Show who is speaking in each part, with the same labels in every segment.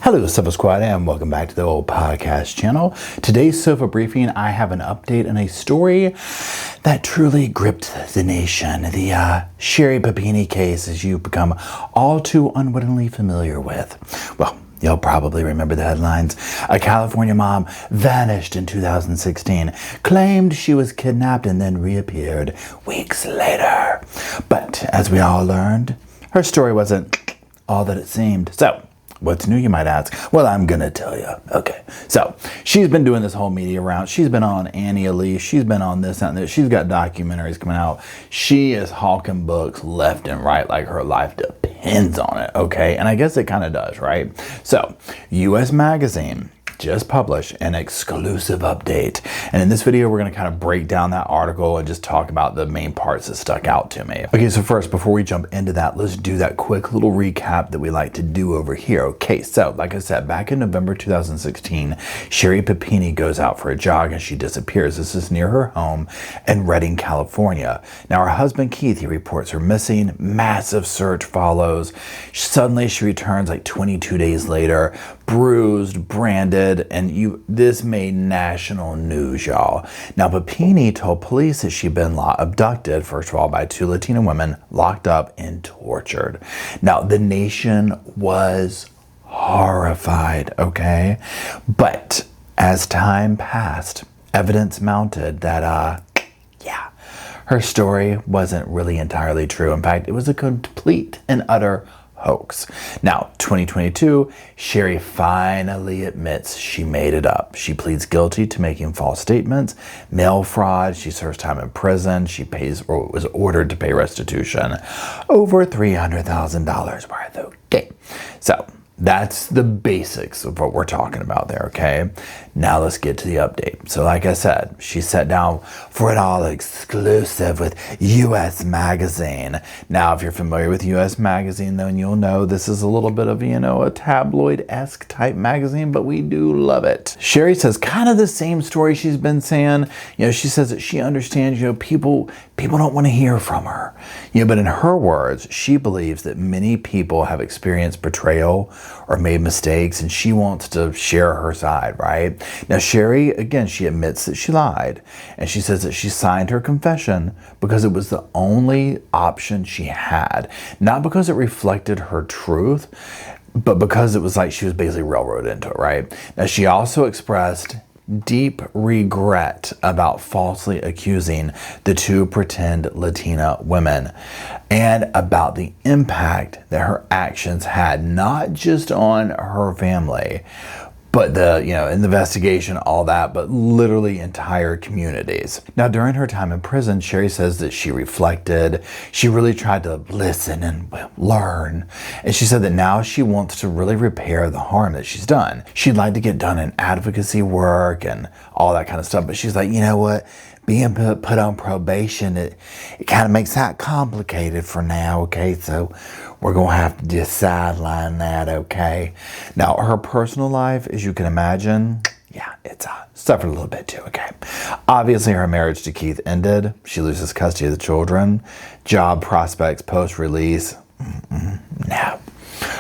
Speaker 1: Hello, Sofa Squad, and welcome back to the old podcast channel. Today's Sofa Briefing, I have an update on a story that truly gripped the nation. The Sherri Papini case, as you've become all too unwittingly familiar with. Well, you'll probably remember the headlines. A California mom vanished in 2016, claimed she was kidnapped, and then reappeared weeks later. But as we all learned, her story wasn't all that it seemed. So, what's new, you might ask? Well, I'm gonna tell you. Okay, so she's been doing this whole media round. She's been on Annie Elise. She's been on this and this. She's got documentaries coming out. She is hawking books left and right like her life depends on it, okay? And I guess it kind of does, right? So, US Magazine just published an exclusive update. And in this video, we're going to kind of break down that article and just talk about the main parts that stuck out to me. Okay, so first, before we jump into that, let's do that quick little recap that we like to do over here. Okay, so like I said, back in November 2016, Sherri Papini goes out for a jog and she disappears. This is near her home in Redding, California. Now, her husband, Keith, he reports her missing. Massive search follows. Suddenly, she returns like 22 days later, bruised, branded, and this made national news, y'all. Now, Papini told police that she'd been abducted, first of all, by two Latina women, locked up and tortured. Now, the nation was horrified, okay? But as time passed, evidence mounted that, her story wasn't really entirely true. In fact, it was a complete and utter hoax. Now, 2022, Sherri finally admits she made it up. She pleads guilty to making false statements, mail fraud. She serves time in prison. She was ordered to pay restitution, over $300,000 worth. Okay, so that's the basics of what we're talking about there, okay? Now let's get to the update. So like I said, she sat down for it all exclusive with US Magazine. Now, if you're familiar with US Magazine, then you'll know this is a little bit of, a tabloid-esque type magazine, but we do love it. Sherri says kind of the same story she's been saying. She says that she understands, people don't want to hear from her. But in her words, she believes that many people have experienced betrayal or made mistakes, and she wants to share her side, right? Now, Sherri, again, she admits that she lied, and she says that she signed her confession because it was the only option she had. Not because it reflected her truth, but because it was like she was basically railroaded into it, right? Now, she also expressed deep regret about falsely accusing the two pretend Latina women and about the impact that her actions had, not just on her family, but the investigation, all that, but literally entire communities. Now, during her time in prison, Sherri says that she reflected. She really tried to listen and learn. And she said that now she wants to really repair the harm that she's done. She'd like to get done in advocacy work and all that kind of stuff. But she's like, you know what? Being put on probation, it kind of makes that complicated for now, okay? So we're going to have to just sideline that, okay? Now, her personal life, as you can imagine, it's suffered a little bit too, okay? Obviously, her marriage to Keith ended. She loses custody of the children. Job prospects post-release, no.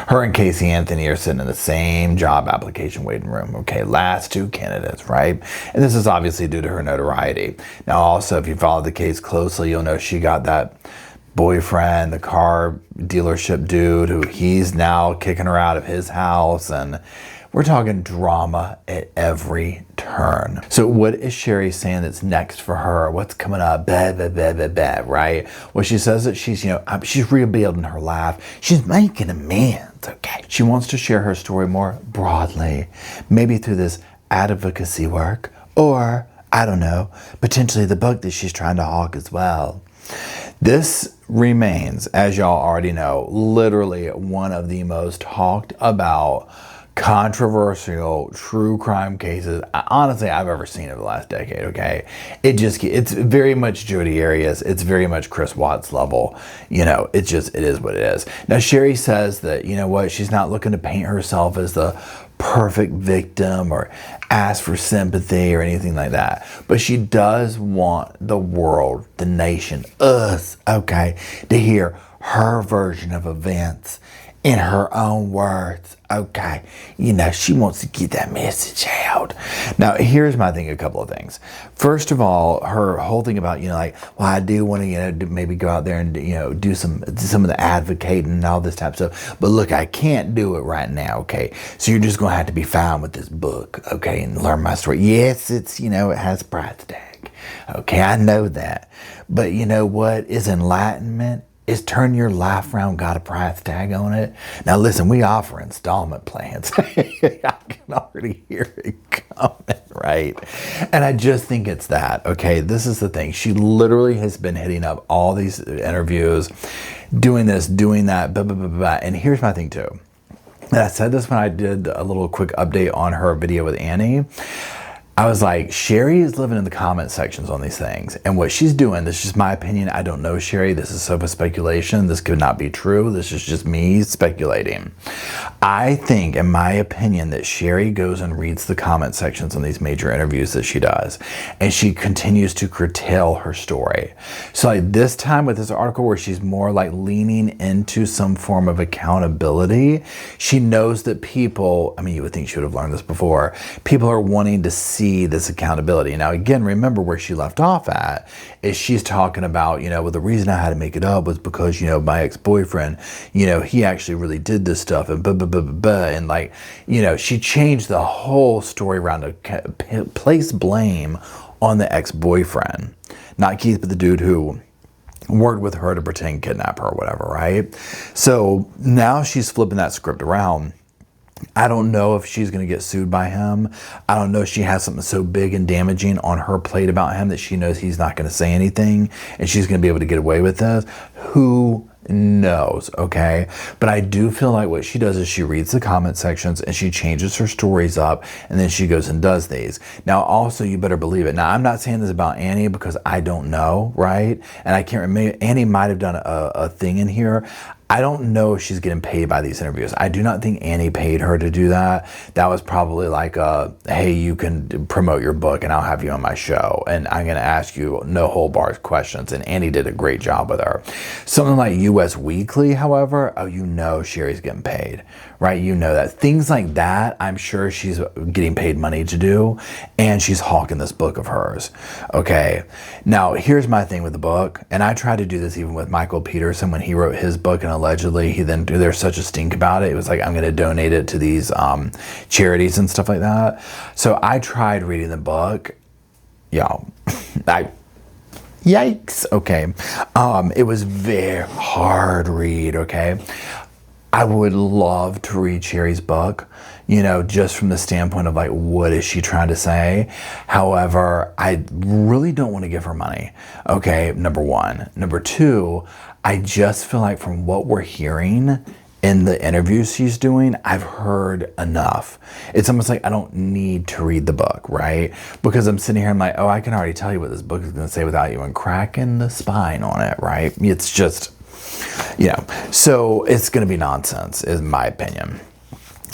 Speaker 1: Her and Casey Anthony are sitting in the same job application waiting room. Okay, last two candidates, right? And this is obviously due to her notoriety. Now, also, if you follow the case closely, you'll know she got that boyfriend, the car dealership dude, who he's now kicking her out of his house, and we're talking drama at every turn. So what is Sherri saying that's next for her? What's coming up? Blah, blah, blah, blah, blah, right? Well, she says that she's rebuilding her life. She's making amends, okay? She wants to share her story more broadly, maybe through this advocacy work, or, I don't know, potentially the book that she's trying to hawk as well. This remains, as y'all already know, literally one of the most talked about controversial true crime cases, honestly, I've ever seen over the last decade, okay? It's very much Jodi Arias. It's very much Chris Watts level. It is what it is. Now, Sherri says that, she's not looking to paint herself as the perfect victim or ask for sympathy or anything like that. But she does want the world, the nation, us, okay, to hear her version of events in her own words. Okay, she wants to get that message out. Now, here's my thing, a couple of things. First of all, her whole thing about, I do want to, maybe go out there and, do some of the advocating and all this type of stuff. But look, I can't do it right now, okay? So you're just going to have to be fine with this book, okay, and learn my story. Yes, it's, it has a price tag. Okay, I know that. But you know what is enlightenment? Is turn your life around, got a price tag on it. Now listen, we offer installment plans. I can already hear it coming, right? And I just think it's that, okay? This is the thing. She literally has been hitting up all these interviews, doing this, doing that, blah, blah, blah, blah. And here's my thing too. And I said this when I did a little quick update on her video with Annie. I was like, Sherri is living in the comment sections on these things. And what she's doing, this is just my opinion. I don't know Sherri. This is sofa speculation. This could not be true. This is just me speculating. I think, in my opinion, that Sherri goes and reads the comment sections on these major interviews that she does. And she continues to curtail her story. So like this time with this article where she's more like leaning into some form of accountability, she knows that people, you would think she would have learned this before, people are wanting to see this accountability. Now, again, remember where she left off at is she's talking about, well, the reason I had to make it up was because, my ex-boyfriend, he actually really did this stuff and blah, blah, blah, blah, blah. And like, she changed the whole story around to place blame on the ex-boyfriend, not Keith, but the dude who worked with her to pretend kidnap her or whatever, right? So now she's flipping that script around. I don't know if she's going to get sued by him. I don't know if she has something so big and damaging on her plate about him that she knows he's not going to say anything and she's going to be able to get away with this. Who knows, okay? But I do feel like what she does is she reads the comment sections and she changes her stories up and then she goes and does these. Now, also, you better believe it. Now, I'm not saying this about Annie because I don't know, right? And I can't remember. Annie might have done a thing in here. I don't know if she's getting paid by these interviews. I do not think Annie paid her to do that. That was probably like hey, you can promote your book and I'll have you on my show. And I'm going to ask you no hold bars questions. And Annie did a great job with her. Something like US Weekly, however, Sherri's getting paid, right? That. Things like that, I'm sure she's getting paid money to do. And she's hawking this book of hers, okay? Now, here's my thing with the book. And I tried to do this even with Michael Peterson when he wrote his book, and allegedly there's such a stink about it. It was like, I'm going to donate it to these charities and stuff like that. So I tried reading the book. Yikes. Okay. It was very hard read. Okay. I would love to read Sherri's book, just from the standpoint of like, what is she trying to say? However, I really don't want to give her money. Okay. Number one. Number two, I just feel like from what we're hearing in the interviews she's doing, I've heard enough. It's almost like I don't need to read the book, right? Because I'm sitting here, I'm like, I can already tell you what this book is going to say without even cracking the spine on it, right? It's just, so it's going to be nonsense, is my opinion.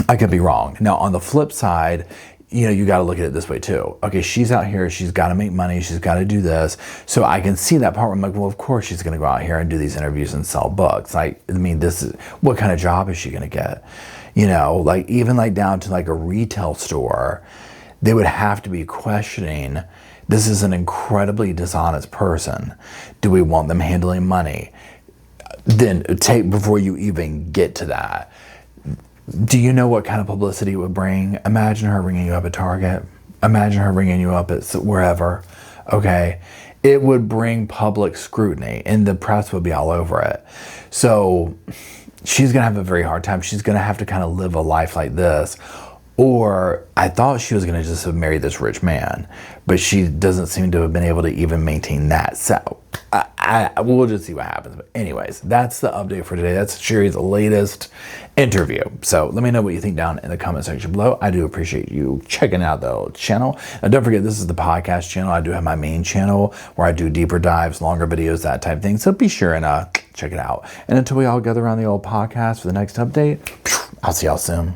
Speaker 1: I could be wrong. Now, on the flip side, you got to look at it this way too. Okay, she's out here, she's got to make money, she's got to do this. So I can see that part where I'm like, well, of course she's going to go out here and do these interviews and sell books. This is, what kind of job is she going to get? Even like down to like a retail store, they would have to be questioning, this is an incredibly dishonest person. Do we want them handling money? Then before you even get to that, do you know what kind of publicity it would bring? Imagine her ringing you up at Target. Imagine her ringing you up at wherever. Okay. It would bring public scrutiny and the press would be all over it. So she's going to have a very hard time. She's going to have to kind of live a life like this. Or I thought she was going to just have married this rich man, but she doesn't seem to have been able to even maintain that. So we'll just see what happens. But anyways, that's the update for today. That's Sherri's latest interview. So let me know what you think down in the comment section below. I do appreciate you checking out the channel. Now don't forget, this is the podcast channel. I do have my main channel where I do deeper dives, longer videos, that type of thing. So be sure and check it out. And until we all gather around the old podcast for the next update, I'll see y'all soon.